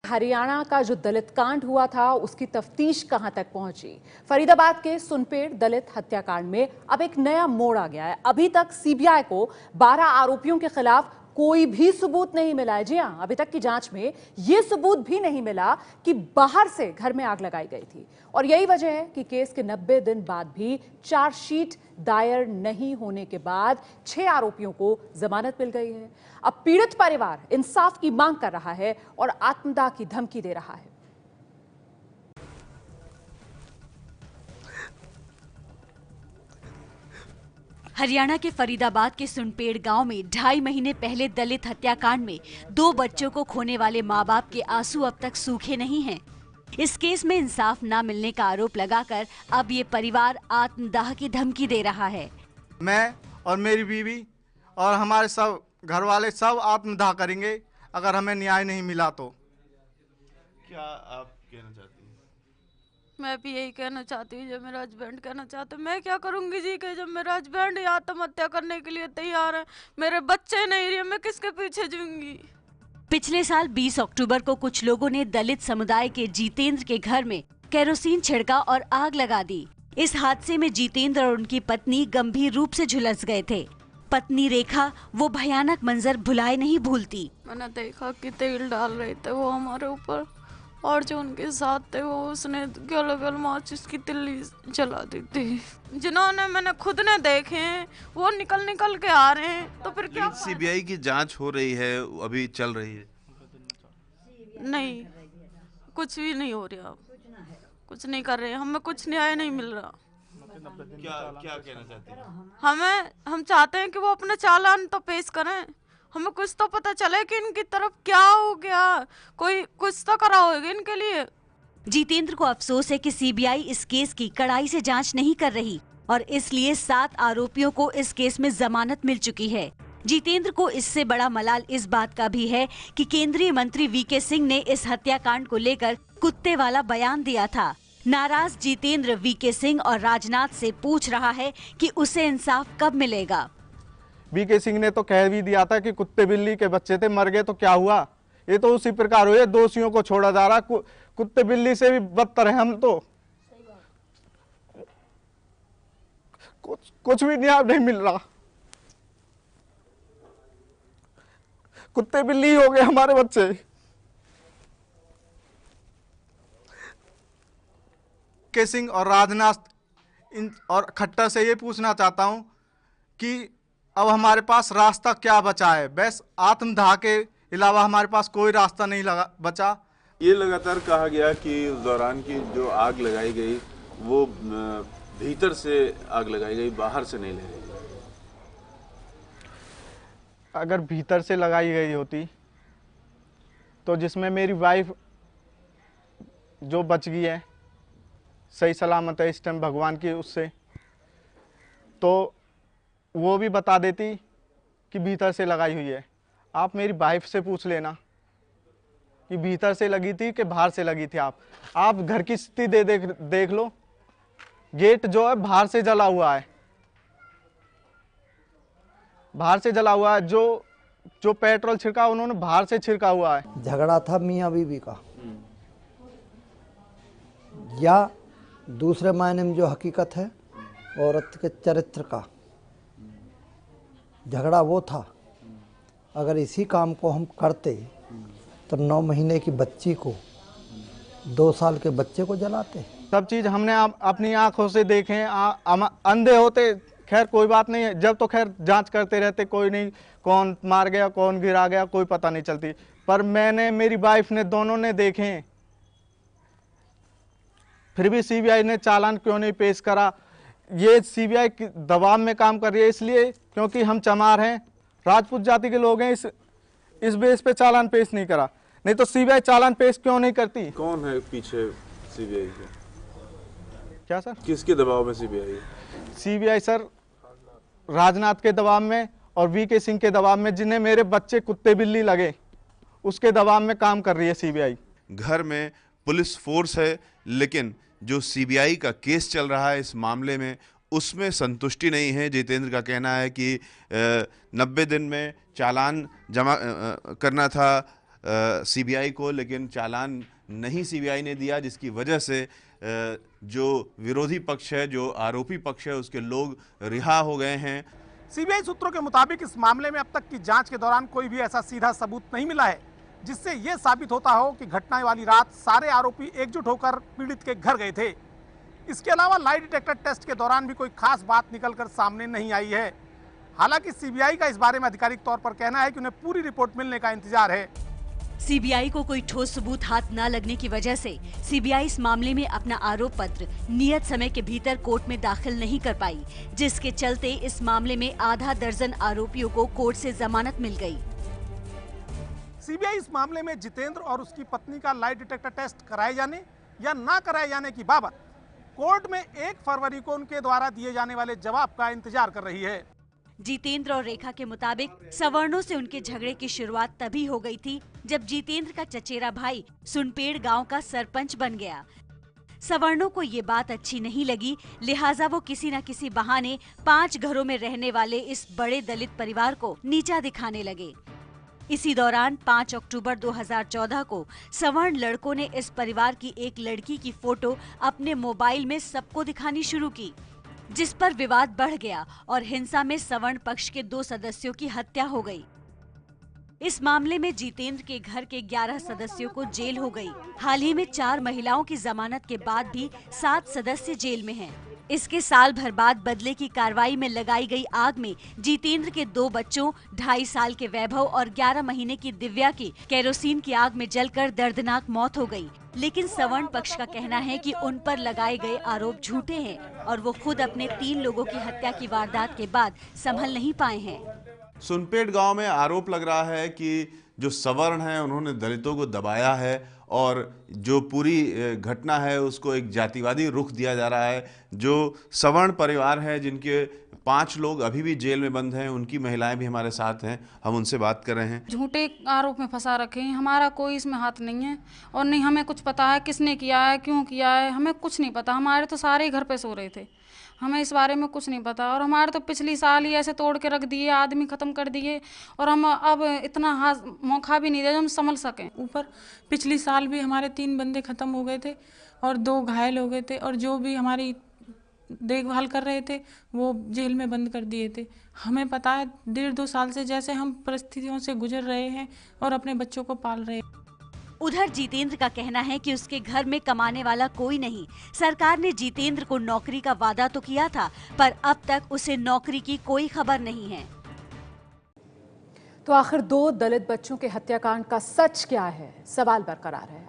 हरियाणा का जो दलित कांड हुआ था उसकी तफ्तीश कहां तक पहुंची। फरीदाबाद के सुनपेड़ दलित हत्याकांड में अब एक नया मोड़ आ गया है। अभी तक सीबीआई को 12 आरोपियों के खिलाफ कोई भी सबूत नहीं मिला है। जी हां, अभी तक की जांच में यह सबूत भी नहीं मिला कि बाहर से घर में आग लगाई गई थी। और यही वजह है कि केस के 90 दिन बाद भी चार्जशीट दायर नहीं होने के बाद 6 आरोपियों को जमानत मिल गई है। अब पीड़ित परिवार इंसाफ की मांग कर रहा है और आत्मदाह की धमकी दे रहा है। हरियाणा के फरीदाबाद के सुनपेड़ गांव में 2.5 महीने पहले दलित हत्याकांड में 2 बच्चों को खोने वाले मां बाप के आंसू अब तक सूखे नहीं हैं। इस केस में इंसाफ न मिलने का आरोप लगाकर अब ये परिवार आत्मदाह की धमकी दे रहा है। मैं और मेरी बीवी और हमारे सब घर वाले सब आत्मदाह करेंगे अगर हमें न्याय नहीं मिला तो। क्या आप कहना चाहती हैं? मैं भी यही कहना चाहती हूँ जो मेरा हस्बैंड कहना चाहते। मैं क्या करूँगी जी कि जब मेरा हस्बैंड आत्महत्या करने के लिए तैयार है, मेरे बच्चे नहीं रहे, मैं किसके पीछे जाऊंगी। पिछले साल 20 अक्टूबर को कुछ लोगों ने दलित समुदाय के जितेंद्र के घर में केरोसिन छिड़का और आग लगा दी। इस हादसे में जितेंद्र और उनकी पत्नी गंभीर रूप से झुलस गए थे। पत्नी रेखा वो भयानक मंजर भुलाए नहीं भूलती। मैंने देखा कि तेल डाल रहे थे वो हमारे ऊपर, और जो उनके साथ थे वो उसने गल माचिस की तिल्ली जला दी थी। जिन्होंने मैंने खुद ने देखे हैं वो निकल के आ रहे हैं, तो फिर क्या? सीबीआई की जांच हो रही है, अभी चल रही है। नहीं, कुछ भी नहीं हो रहा, कुछ नहीं कर रहे, हमें कुछ न्याय नहीं मिल रहा। क्या कहना चाहते हैं? हम चाहते हैं कि वो अपना चालान तो पेश करें, हमें कुछ तो पता चले कि इनकी तरफ क्या हो गया, कोई कुछ तो करा होगा इनके लिए। जितेंद्र को अफसोस है कि सीबीआई इस केस की कड़ाई से जांच नहीं कर रही और इसलिए 7 आरोपियों को इस केस में जमानत मिल चुकी है। जितेंद्र को इससे बड़ा मलाल इस बात का भी है कि केंद्रीय मंत्री वीके सिंह ने इस हत्याकांड को लेकर कुत्ते वाला बयान दिया था। नाराज जितेंद्र वीके सिंह और राजनाथ से पूछ रहा है कि उसे इंसाफ कब मिलेगा। वीके सिंह ने तो कह भी दिया था कि कुत्ते बिल्ली के बच्चे थे, मर गए तो क्या हुआ। ये तो उसी प्रकार हुए, दोषियों को छोड़ा जा रहा। कुत्ते बिल्ली से भी बदतर है हम तो। कुछ भी न्याय नहीं मिल रहा। कुत्ते बिल्ली हो गए हमारे बच्चे। के सिंह और राजनाथ और खट्टर से ये पूछना चाहता हूं कि अब हमारे पास रास्ता क्या बचा है। बस आत्मदाह के अलावा हमारे पास कोई रास्ता नहीं बचा। ये लगातार कहा गया कि उस दौरान की जो आग लगाई गई वो भीतर से आग लगाई गई, बाहर से नहीं लगाई गई। अगर भीतर से लगाई गई होती तो जिसमें मेरी वाइफ जो बच गई है, सही सलामत है इस टाइम भगवान की उससे, तो वो भी बता देती कि भीतर से लगाई हुई है। आप मेरी वाइफ से पूछ लेना कि भीतर से लगी थी कि बाहर से लगी थी। आप घर की स्थिति देख लो। गेट जो है बाहर से जला हुआ है, बाहर से जला हुआ है। जो पेट्रोल छिड़का उन्होंने बाहर से छिड़का हुआ है। झगड़ा था मियाँ बीवी का, या दूसरे मायने में जो हकीकत है औरत के चरित्र का झगड़ा वो था। अगर इसी काम को हम करते तो 9 महीने की बच्ची को 2 साल के बच्चे को जलाते। सब चीज़ हमने अपनी आंखों से देखे। अंधे होते खैर कोई बात नहीं है, जब तो खैर जांच करते रहते, कोई नहीं कौन मार गया कौन गिरा गया कोई पता नहीं चलती। पर मैंने, मेरी वाइफ ने, दोनों ने देखे, फिर भी सीबीआई ने चालान क्यों नहीं पेश करा। ये सीबीआई दबाव में काम कर रही है, इसलिए क्योंकि हम चमार हैं, राजपूत जाति के लोग हैं। इस बेस पे चालान पेश नहीं करा, नहीं तो सीबीआई चालान पेश क्यों नहीं करती। कौन है पीछे सीबीआई के? क्या सर? किसके दबाव में सीबीआई? सीबीआई सर राजनाथ के दबाव में और वीके सिंह के दबाव में, जिन्हें मेरे बच्चे कुत्ते बिल्ली लगे, उसके दबाव में काम कर रही है सीबीआई। घर में पुलिस फोर्स है, लेकिन जो सीबीआई का केस चल रहा है इस मामले में, उसमें संतुष्टि नहीं है। जितेंद्र का कहना है कि 90 दिन में चालान जमा करना था, सीबीआई को, लेकिन चालान नहीं सीबीआई ने दिया, जिसकी वजह से जो विरोधी पक्ष है, जो आरोपी पक्ष है, उसके लोग रिहा हो गए हैं। सीबीआई सूत्रों के मुताबिक इस मामले में अब तक की जांच के दौरान कोई भी ऐसा सीधा सबूत नहीं मिला है जिससे यह साबित होता हो कि घटना वाली रात सारे आरोपी एकजुट होकर पीड़ित के घर गए थे। इसके अलावा लाई डिटेक्टर टेस्ट के दौरान भी कोई खास बात निकलकर सामने नहीं आई है। हालांकि सीबीआई का इस बारे में आधिकारिक तौर पर कहना है कि उन्हें पूरी रिपोर्ट मिलने का इंतजार है। सीबीआई को कोई ठोस सबूत हाथ न लगने की वजह से सीबीआई इस मामले में अपना आरोप पत्र नियत समय के भीतर कोर्ट में दाखिल नहीं कर पाई, जिसके चलते इस मामले में आधा दर्जन आरोपियों को कोर्ट से जमानत मिल गई। सीबीआई इस मामले में जितेंद्र और उसकी पत्नी का लाई डिटेक्टर टेस्ट कराए जाने या ना कराए जाने की बाबत कोर्ट में 1 फरवरी को उनके द्वारा दिए जाने वाले जवाब का इंतजार कर रही है। जितेंद्र और रेखा के मुताबिक सवर्णों से उनके झगड़े की शुरुआत तभी हो गई थी जब जितेंद्र का चचेरा भाई सुनपेड़ गांव का सरपंच बन गया। सवर्णों को ये बात अच्छी नहीं लगी, लिहाजा वो किसी न किसी बहाने 5 घरों में रहने वाले इस बड़े दलित परिवार को नीचा दिखाने लगे। इसी दौरान 5 अक्टूबर 2014 को सवर्ण लड़कों ने इस परिवार की एक लड़की की फोटो अपने मोबाइल में सबको दिखानी शुरू की, जिस पर विवाद बढ़ गया और हिंसा में सवर्ण पक्ष के 2 सदस्यों की हत्या हो गई। इस मामले में जितेंद्र के घर के 11 सदस्यों को जेल हो गई। हाल ही में 4 महिलाओं की जमानत के बाद भी 7 सदस्य जेल में हैं। इसके साल भर बाद बदले की कार्रवाई में लगाई गई आग में जितेंद्र के 2 बच्चों 2.5 साल के वैभव और 11 महीने की दिव्या की केरोसिन की आग में जलकर दर्दनाक मौत हो गई। लेकिन सवर्ण पक्ष का कहना है कि उन पर लगाए गए आरोप झूठे हैं और वो खुद अपने 3 लोगों की हत्या की वारदात के बाद संभल नहीं पाए हैं। सुनपेड़ गांव में आरोप लग रहा है कि जो सवर्ण हैं उन्होंने दलितों को दबाया है और जो पूरी घटना है उसको एक जातिवादी रुख दिया जा रहा है। जो सवर्ण परिवार है जिनके 5 लोग अभी भी जेल में बंद हैं, उनकी महिलाएं भी हमारे साथ हैं, हम उनसे बात कर रहे हैं। झूठे आरोप में फंसा रखे हैं, हमारा कोई इसमें हाथ नहीं है और नहीं हमें कुछ पता है किसने किया है, क्यों किया है, हमें कुछ नहीं पता। हमारे तो सारे घर पे सो रहे थे, हमें इस बारे में कुछ नहीं पता और हमारे तो पिछली साल ही ऐसे तोड़ के रख दिए, आदमी ख़त्म कर दिए और हम अब इतना मौका भी नहीं दे जो हम संभल सकें। ऊपर पिछली साल भी हमारे 3 बंदे ख़त्म हो गए थे और 2 घायल हो गए थे और जो भी हमारी देखभाल कर रहे थे वो जेल में बंद कर दिए थे। हमें पता है 1.5-2 साल से जैसे हम परिस्थितियों से गुजर रहे हैं और अपने बच्चों को पाल रहे हैं। उधर जितेंद्र का कहना है कि उसके घर में कमाने वाला कोई नहीं। सरकार ने जितेंद्र को नौकरी का वादा तो किया था, पर अब तक उसे नौकरी की कोई खबर नहीं है। तो आखिर 2 दलित बच्चों के हत्याकांड का सच क्या है, सवाल बरकरार है।